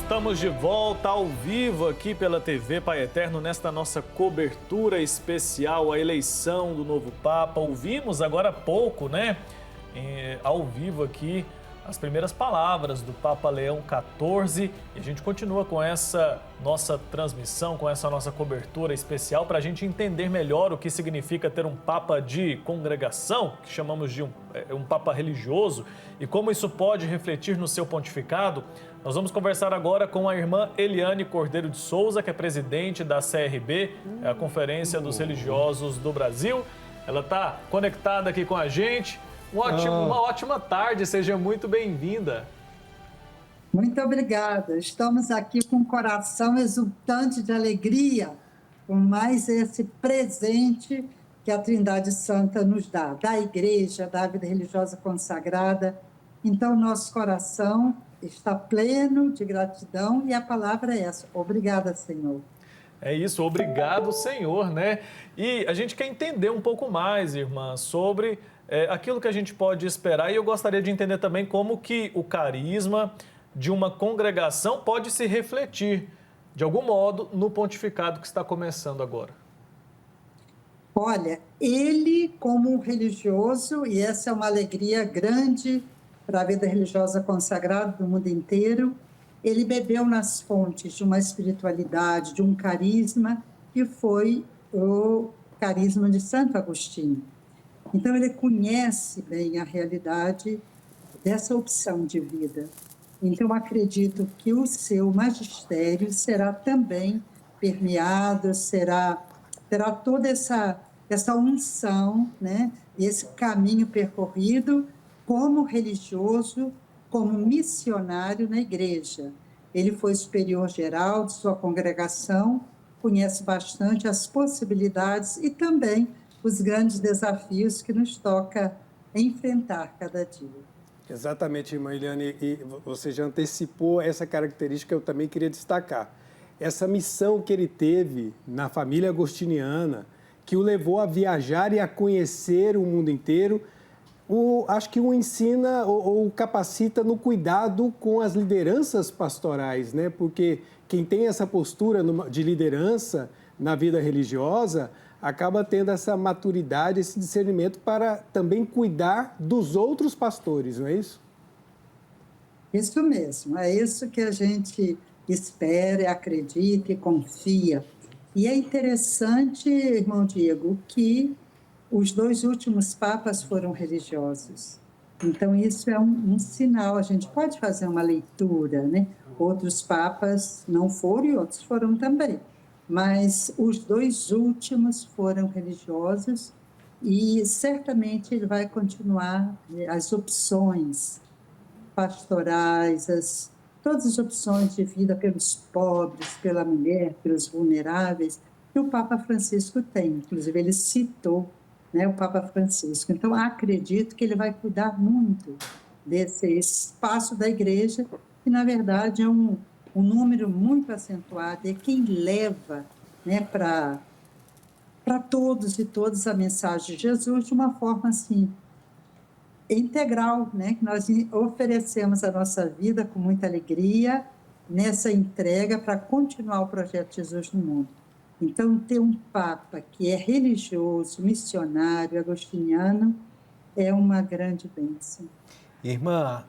Estamos de volta ao vivo aqui pela TV Pai Eterno nesta nossa cobertura especial à eleição do novo Papa. Ouvimos agora há pouco, ao vivo aqui, as primeiras palavras do Papa Leão XIV e a gente continua com essa nossa transmissão, com essa nossa cobertura especial para a gente entender melhor o que significa ter um Papa de congregação, que chamamos de um Papa religioso, e como isso pode refletir no seu pontificado. Nós vamos conversar agora com a irmã Eliane Cordeiro de Souza, que é presidente da CRB, a Conferência dos Religiosos do Brasil. Ela está conectada aqui com a gente. Uma ótima tarde, seja muito bem-vinda. Muito obrigada. Estamos aqui com o coração exultante de alegria, com mais esse presente que a Trindade Santa nos dá, da Igreja, da vida religiosa consagrada. Então, nosso coração está pleno de gratidão e a palavra é essa. Obrigada, Senhor. É isso, obrigado, Senhor, E a gente quer entender um pouco mais, irmã, sobre aquilo que a gente pode esperar, e eu gostaria de entender também como que o carisma de uma congregação pode se refletir, de algum modo, no pontificado que está começando agora. Olha, ele como um religioso, e essa é uma alegria grande para a vida religiosa consagrada do mundo inteiro, ele bebeu nas fontes de uma espiritualidade, de um carisma, que foi o carisma de Santo Agostinho. Então, ele conhece bem a realidade dessa opção de vida. Então, acredito que o seu magistério será também permeado, terá toda essa unção, esse caminho percorrido como religioso, como missionário na igreja. Ele foi superior geral de sua congregação, conhece bastante as possibilidades e também os grandes desafios que nos toca enfrentar cada dia. Exatamente, irmã Eliane, e você já antecipou essa característica que eu também queria destacar. Essa missão que ele teve na família agostiniana, que o levou a viajar e a conhecer o mundo inteiro, acho que o ensina ou o capacita no cuidado com as lideranças pastorais, Porque quem tem essa postura de liderança na vida religiosa acaba tendo essa maturidade, esse discernimento para também cuidar dos outros pastores, não é isso? Isso mesmo, é isso que a gente espera, acredita e confia. E é interessante, irmão Diego, que os 2 últimos papas foram religiosos. Então, isso é um sinal, a gente pode fazer uma leitura, Outros papas não foram e outros foram também. Mas os 2 últimos foram religiosos e certamente ele vai continuar as opções pastorais, todas as opções de vida pelos pobres, pela mulher, pelos vulneráveis, que o Papa Francisco tem. Inclusive, ele citou o Papa Francisco. Então, acredito que ele vai cuidar muito desse espaço da igreja, que, na verdade, é um número muito acentuado, é quem leva para todos e todas a mensagem de Jesus de uma forma assim, integral, que nós oferecemos a nossa vida com muita alegria nessa entrega para continuar o projeto de Jesus no mundo. Então, ter um Papa que é religioso, missionário, agostiniano, é uma grande bênção. Irmã,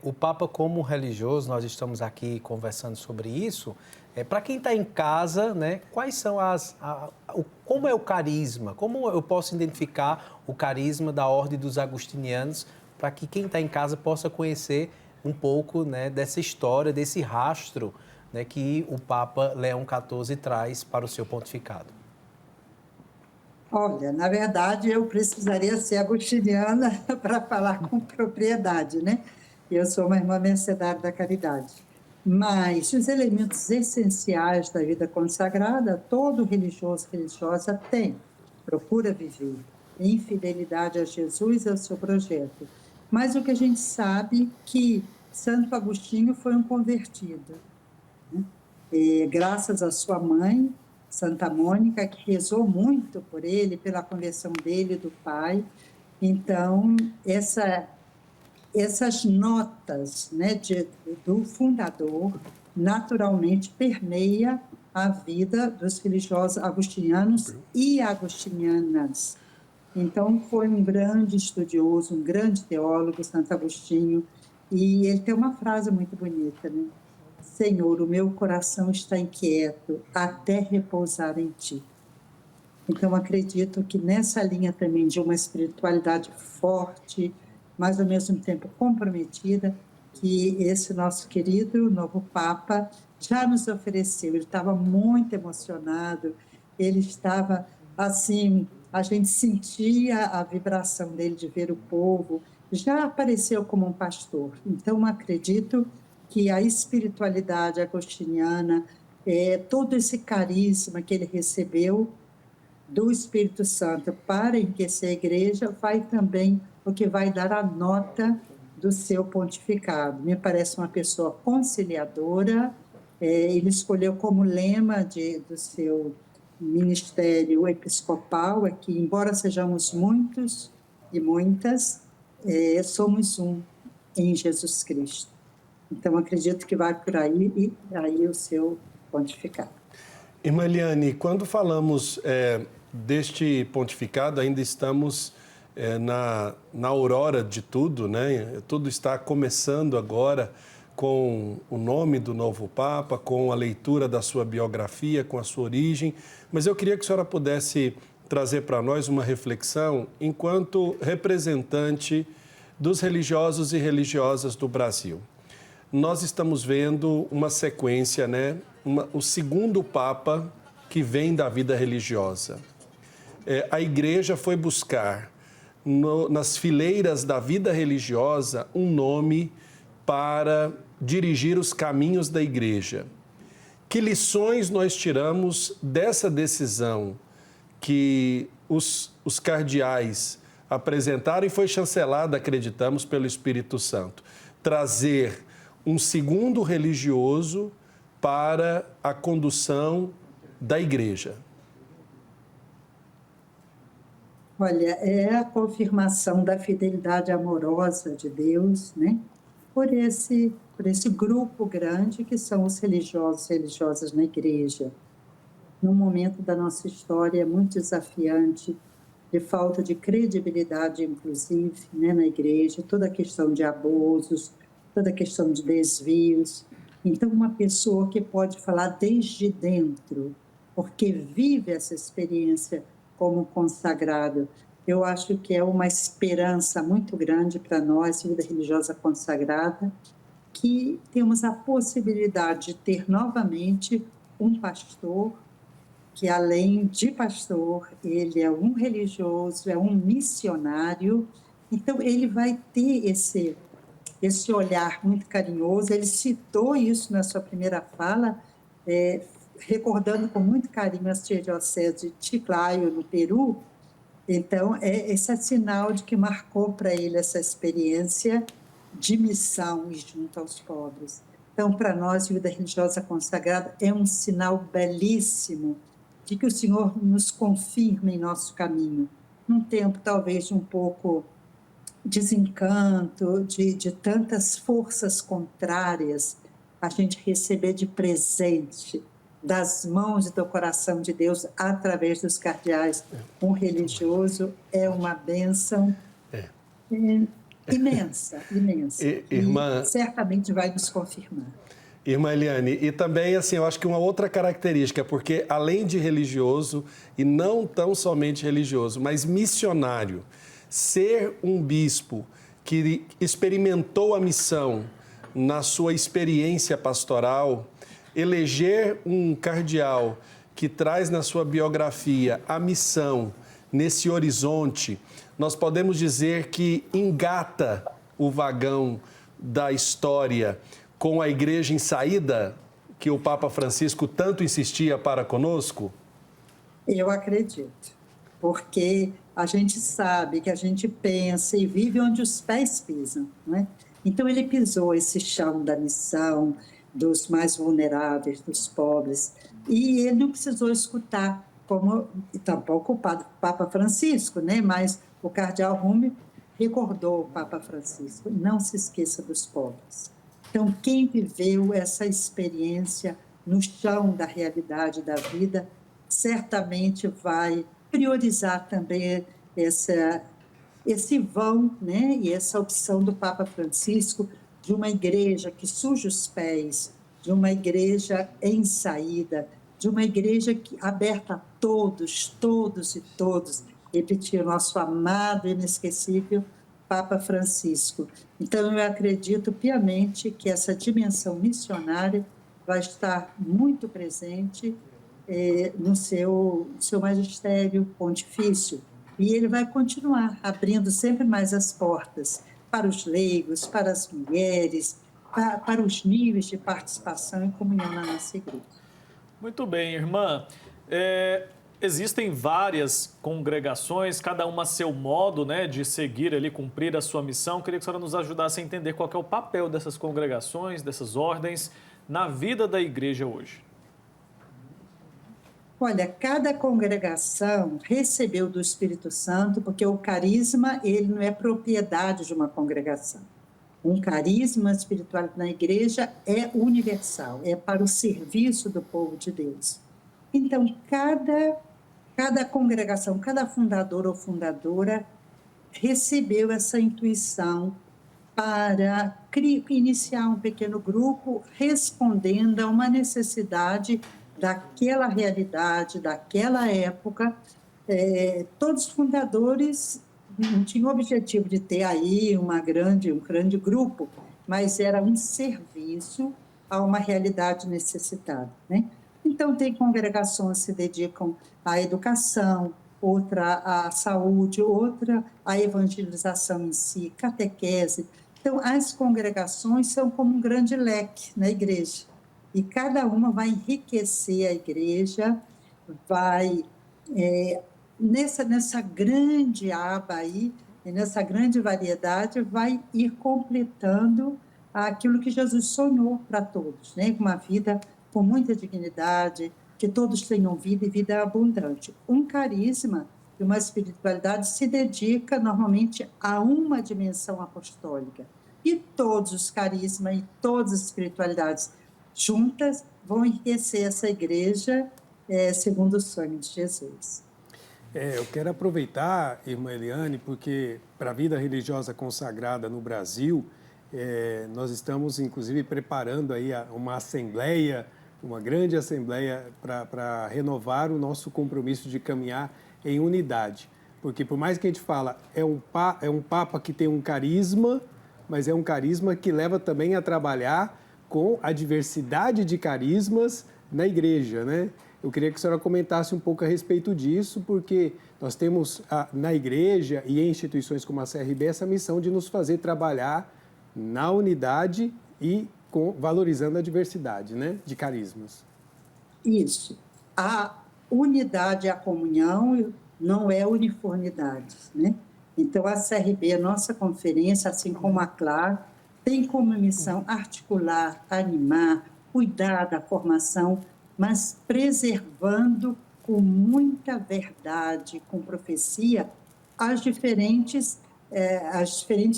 o Papa como religioso, nós estamos aqui conversando sobre isso. Para quem está em casa, quais são como é o carisma? Como eu posso identificar o carisma da Ordem dos Agostinianos para que quem está em casa possa conhecer um pouco dessa história, desse rastro que o Papa Leão XIV traz para o seu pontificado? Olha, na verdade, eu precisaria ser agostiniana para falar com propriedade, Eu sou uma irmã mercedária da caridade. Mas os elementos essenciais da vida consagrada, todo religioso, religiosa procura viver em fidelidade a Jesus e ao seu projeto. Mas o que a gente sabe é que Santo Agostinho foi um convertido. Graças à sua mãe, Santa Mônica, que rezou muito por ele, pela conversão dele e do pai. Então, essas notas, né, do fundador naturalmente permeia a vida dos religiosos agostinianos e agostinianas. Então, foi um grande estudioso, um grande teólogo, Santo Agostinho, e ele tem uma frase muito bonita, né? Senhor, o meu coração está inquieto até repousar em Ti. Então, acredito que nessa linha também de uma espiritualidade forte, mas ao mesmo tempo comprometida, que esse nosso querido novo Papa já nos ofereceu. Ele estava muito emocionado, ele estava assim, a gente sentia a vibração dele de ver o povo, já apareceu como um pastor. Então, acredito que a espiritualidade agostiniana, todo esse carisma que ele recebeu do Espírito Santo para enriquecer a igreja, vai também o que vai dar a nota do seu pontificado. Me parece uma pessoa conciliadora, ele escolheu como lema do seu ministério episcopal, que embora sejamos muitos e muitas, somos um em Jesus Cristo. Então, acredito que vai por aí, e aí o seu pontificado. Irmã Eliane, quando falamos deste pontificado, ainda estamos na aurora de tudo, né? Tudo está começando agora com o nome do novo Papa, com a leitura da sua biografia, com a sua origem. Mas eu queria que a senhora pudesse trazer para nós uma reflexão enquanto representante dos religiosos e religiosas do Brasil. Nós estamos vendo uma sequência, né? O segundo Papa que vem da vida religiosa. A Igreja foi buscar nas fileiras da vida religiosa um nome para dirigir os caminhos da Igreja. Que lições nós tiramos dessa decisão que os cardeais apresentaram e foi chancelada, acreditamos, pelo Espírito Santo? Trazer um segundo religioso para a condução da Igreja. Olha, é a confirmação da fidelidade amorosa de Deus, né? Por esse grupo grande que são os religiosos e religiosas na Igreja. Num momento da nossa história muito desafiante, de falta de credibilidade, inclusive, né, na Igreja, toda a questão de abusos, toda a questão de desvios. Então, uma pessoa que pode falar desde dentro, porque vive essa experiência como consagrado, eu acho que é uma esperança muito grande para nós, vida religiosa consagrada, que temos a possibilidade de ter novamente um pastor que, além de pastor, ele é um religioso, é um missionário. Então, ele vai ter esse olhar muito carinhoso. Ele citou isso na sua primeira fala, recordando com muito carinho a arquidiocese de Chiclayo, no Peru. Então, esse é sinal de que marcou para ele essa experiência de missão junto aos pobres. Então, para nós, vida religiosa consagrada é um sinal belíssimo de que o Senhor nos confirma em nosso caminho. Num tempo, talvez, de um pouco desencanto, de tantas forças contrárias, a gente receber de presente das mãos e do coração de Deus através dos cardeais um religioso é uma bênção imensa, imensa. Irmã, e certamente vai nos confirmar. Irmã Eliane, e também, assim, eu acho que uma outra característica, porque além de religioso, e não tão somente religioso, mas missionário, ser um bispo que experimentou a missão na sua experiência pastoral, eleger um cardeal que traz na sua biografia a missão nesse horizonte, nós podemos dizer que engata o vagão da história com a Igreja em saída, que o Papa Francisco tanto insistia para conosco? Eu acredito, porque a gente sabe que a gente pensa e vive onde os pés pisam, né? Então, ele pisou esse chão da missão, dos mais vulneráveis, dos pobres, e ele não precisou escutar, como tampouco o Papa Francisco, né? Mas o cardeal Rumi recordou o Papa Francisco, não se esqueça dos pobres. Então, quem viveu essa experiência no chão da realidade da vida, certamente vai priorizar também esse vão, né, e essa opção do Papa Francisco de uma igreja que suja os pés, de uma igreja em saída, de uma igreja aberta a todos, todos e todos, repetir o nosso amado e inesquecível Papa Francisco. Então, eu acredito piamente que essa dimensão missionária vai estar muito presente no seu magistério pontifício, e ele vai continuar abrindo sempre mais as portas para os leigos, para as mulheres, para os níveis de participação e comunhão na nossa igreja. Muito bem, irmã. Existem várias congregações, cada uma a seu modo, né, de seguir ali, cumprir a sua missão. Queria que a senhora nos ajudasse a entender qual que é o papel dessas congregações, dessas ordens, na vida da igreja hoje. Olha, cada congregação recebeu do Espírito Santo, porque o carisma, ele não é propriedade de uma congregação. Um carisma espiritual na igreja é universal, é para o serviço do povo de Deus. Então, cada congregação, cada fundador ou fundadora recebeu essa intuição para iniciar um pequeno grupo respondendo a uma necessidade daquela realidade, daquela época. Todos os fundadores não tinham o objetivo de ter aí um grande grupo, mas era um serviço a uma realidade necessitada, né? Então, tem congregações que se dedicam à educação, outra à saúde, outra à evangelização em si, catequese. Então, as congregações são como um grande leque na igreja, e cada uma vai enriquecer a igreja, vai, nessa grande aba aí, nessa grande variedade, vai ir completando aquilo que Jesus sonhou para todos, né? Uma vida com muita dignidade, que todos tenham vida e vida abundante. Um carisma e uma espiritualidade se dedica normalmente a uma dimensão apostólica. E todos os carismas e todas as espiritualidades juntas vão enriquecer essa igreja segundo o sonho de Jesus. Eu quero aproveitar, irmã Eliane, porque para a vida religiosa consagrada no Brasil, nós estamos, inclusive, preparando aí uma assembleia, uma grande assembleia para renovar o nosso compromisso de caminhar em unidade. Porque por mais que a gente fala, é um Papa que tem um carisma, mas é um carisma que leva também a trabalhar com a diversidade de carismas na igreja, né? Eu queria que a senhora comentasse um pouco a respeito disso, porque nós temos na igreja e em instituições como a CRB essa missão de nos fazer trabalhar na unidade e valorizando a diversidade, né, de carismas. Isso. A unidade, a comunhão não é uniformidade, né? Então, a CRB, a nossa conferência, assim como a CLAR, tem como missão articular, animar, cuidar da formação, mas preservando com muita verdade, com profecia, as diferentes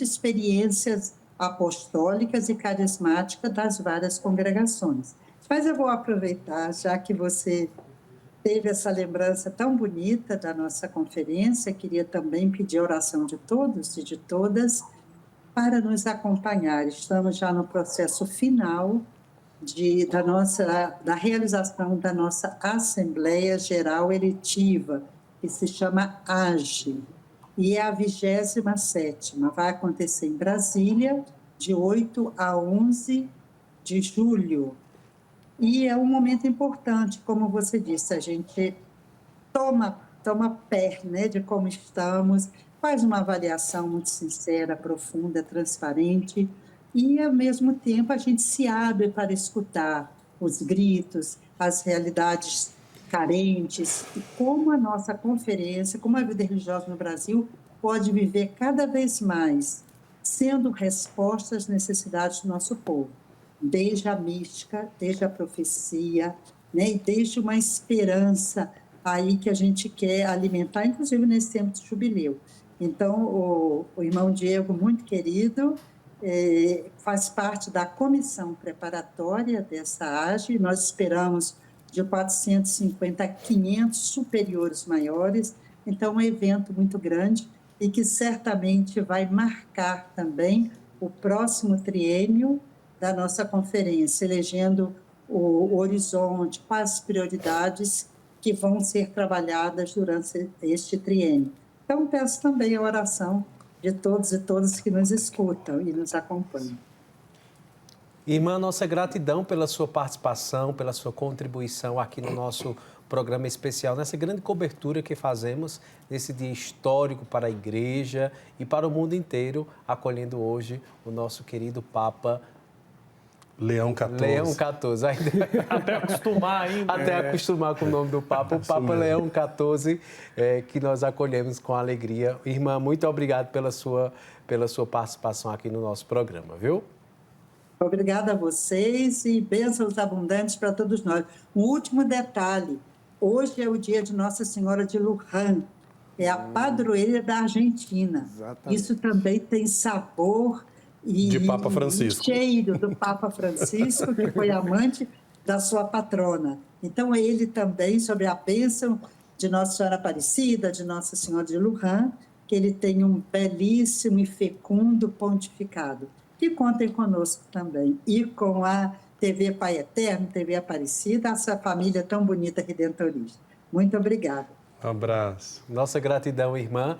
experiências apostólicas e carismáticas das várias congregações. Mas eu vou aproveitar, já que você teve essa lembrança tão bonita da nossa conferência, queria também pedir a oração de todos e de todas para nos acompanhar. Estamos já no processo final da realização da nossa Assembleia Geral Eletiva, que se chama AGE, e é a 27ª. Vai acontecer em Brasília, de 8 a 11 de julho. E é um momento importante, como você disse, a gente toma pé, né, de como estamos, faz uma avaliação muito sincera, profunda, transparente, e, ao mesmo tempo, a gente se abre para escutar os gritos, as realidades carentes, e como a nossa conferência, como a vida religiosa no Brasil pode viver cada vez mais, sendo resposta às necessidades do nosso povo, desde a mística, desde a profecia, né, e desde uma esperança aí que a gente quer alimentar, inclusive nesse tempo de jubileu. Então, o irmão Diego, muito querido, faz parte da comissão preparatória dessa AGE. Nós esperamos de 450 a 500 superiores maiores. Então, um evento muito grande e que certamente vai marcar também o próximo triênio da nossa conferência, elegendo o horizonte, quais as prioridades que vão ser trabalhadas durante este triênio. Então, peço também a oração de todos e todas que nos escutam e nos acompanham. Irmã, nossa gratidão pela sua participação, pela sua contribuição aqui no nosso programa especial, nessa grande cobertura que fazemos nesse dia histórico para a Igreja e para o mundo inteiro, acolhendo hoje o nosso querido Papa Leão XIV. Leão XIV. Até acostumar ainda. Até acostumar com o nome do Papa, o Papa Leão XIV, que nós acolhemos com alegria. Irmã, muito obrigado pela sua participação aqui no nosso programa, viu? Obrigada a vocês e bênçãos abundantes para todos nós. Um último detalhe, hoje é o dia de Nossa Senhora de Luján, é a padroeira da Argentina. Exatamente. Isso também tem sabor De Papa Francisco. cheiro do Papa Francisco, que foi amante da sua patrona. Então, ele também, sobre a bênção de Nossa Senhora Aparecida, de Nossa Senhora de Luján, que ele tem um belíssimo e fecundo pontificado. Que contem conosco também. E com a TV Pai Eterno, TV Aparecida, essa família tão bonita redentorista. Muito obrigada. Um abraço. Nossa gratidão, irmã.